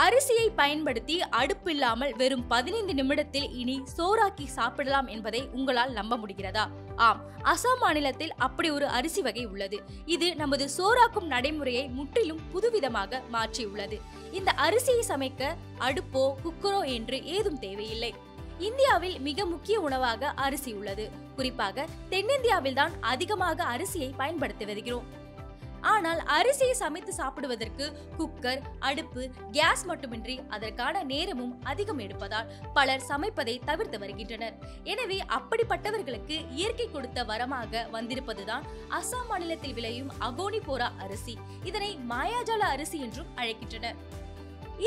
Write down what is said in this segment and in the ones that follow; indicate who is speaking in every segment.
Speaker 1: அரிசியை பயன்படுத்தி அடுப்பு இல்லாமல் வெறும் 15 நிமிடத்தில் இனி சோறாக்கி சாப்பிடலாம் என்பதை உங்களால் நம்ப முடிகிறதா? ஆம், அசாம் மாநிலத்தில் அப்படி ஒரு அரிசி வகை உள்ளது. இது நமது சோறாக்கும் நடைமுறையை முற்றிலும் புதுவிதமாக மாற்றியுள்ளது. இந்த அரிசியை சமைக்க அடுப்போ குக்கரோ என்று ஏதும் தேவையில்லை. இந்தியாவில் மிக முக்கிய உணவாக அரிசி உள்ளது. குறிப்பாக தென்னிந்தியாவில் தான் அதிகமாக அரிசியை பயன்படுத்தி வருகிறோம். ஆனால் அரிசியை சமைத்து சாப்பிடுவதற்கு குக்கர், அடுப்பு, கேஸ் மட்டுமின்றி அதற்கான நேரமும் அதிகம் எடுப்பதால் பலர் சமைப்பதை தவிர்த்து வருகின்றனர். எனவே அப்படிப்பட்டவர்களுக்கு இயற்கை கொடுத்த வரமாக வந்திருப்பதுதான் அசாம் மாநிலத்தில் விளையும் அகோனி போரா அரிசி. இதனை மாயாஜால அரிசி என்றும் அழைக்கின்றனர்.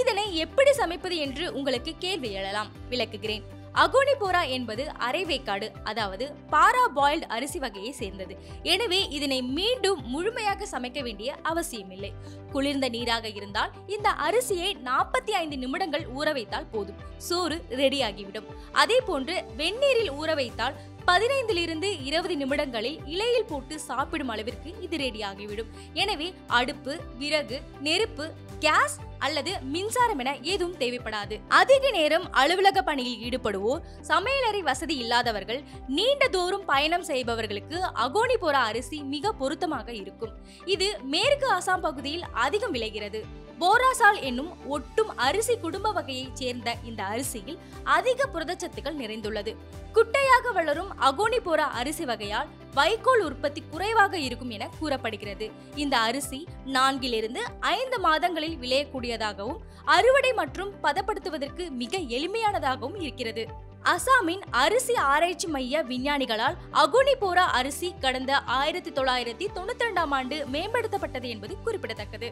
Speaker 1: இதனை எப்படி சமைப்பது என்று உங்களுக்கு கேள்வி எழலாம். விளக்குகிறேன். அகோனி போரா என்பது அரைவேக்காடு, அதாவது பாரா பாயில்டு அரிசி வகையை சேர்ந்தது. எனவே இதனை மீண்டும் முழுமையாக சமைக்க வேண்டிய அவசியமில்லை. குளிர்ந்த நீராக இருந்தால் இந்த அரிசியை 45 நிமிடங்கள் ஊற வைத்தால் போதும், சோறு ரெடியாகிவிடும். அதே போன்று வெந்நீரில் ஊற வைத்தால் 15 to 20 நிமிடங்களில் இலையில் போட்டு சாப்பிடும் அளவிற்கு இது ரெடியாகிவிடும். எனவே அடுப்பு, விறகு, நெருப்பு, கேஸ் அல்லது மின்சாரம் என எதுவும் தேவைப்படாது. அதிக நேரம் அலுவலக பணியில் ஈடுபடுவோர், சமையலறை வசதி இல்லாதவர்கள், நீண்ட தூரம் பயணம் செய்பவர்களுக்கு அகோனி போரா அரிசி மிக பொருத்தமாக இருக்கும். இது மேற்கு அசாம் பகுதியில் அதிகம் விளைகிறது. போராசால் என்னும் ஒட்டும் அரிசி குடும்ப வகையைச் சேர்ந்த இந்த அரிசியில் அதிக புரதச்சத்துக்கள் நிறைந்துள்ளது. குட்டையாக வளரும் அகோனி போரா அரிசி வகையால் வைக்கோல் உற்பத்தி குறைவாக இருக்கும் என கூறப்படுகிறது. இந்த அரிசி 4 to 5 மாதங்களில் விளையக்கூடியதாகவும் அறுவடை மற்றும் பதப்படுத்துவதற்கு மிக எளிமையானதாகவும் இருக்கிறது. அசாமின் அரிசி ஆராய்ச்சி மைய விஞ்ஞானிகளால் அகோனி போரா அரிசி கடந்த 1992 மேம்படுத்தப்பட்டது என்பது குறிப்பிடத்தக்கது.